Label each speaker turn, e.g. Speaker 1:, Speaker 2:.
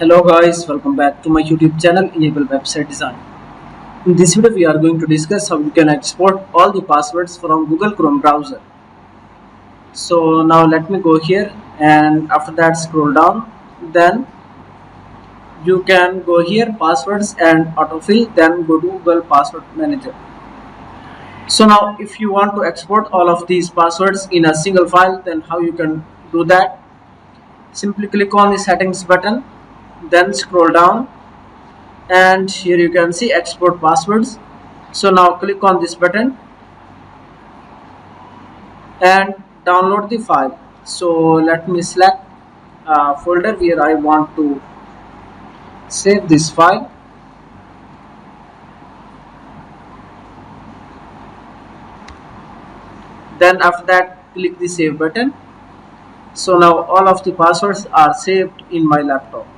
Speaker 1: Hello guys, welcome back to my YouTube channel Enable Website Design. In this video we are going to discuss how you can export all the passwords from Google Chrome browser. So now let me go here and after that scroll down, then you can go here passwords and autofill, then go to Google Password Manager. So now if you want to export all of these passwords in a single file, then how you can do that? Simply click on the settings button, then scroll down and here you can see export passwords. So now click on this button and download the file. So let me select a folder where I want to save this file. Then after that click the save button. So now all of the passwords are saved in my laptop.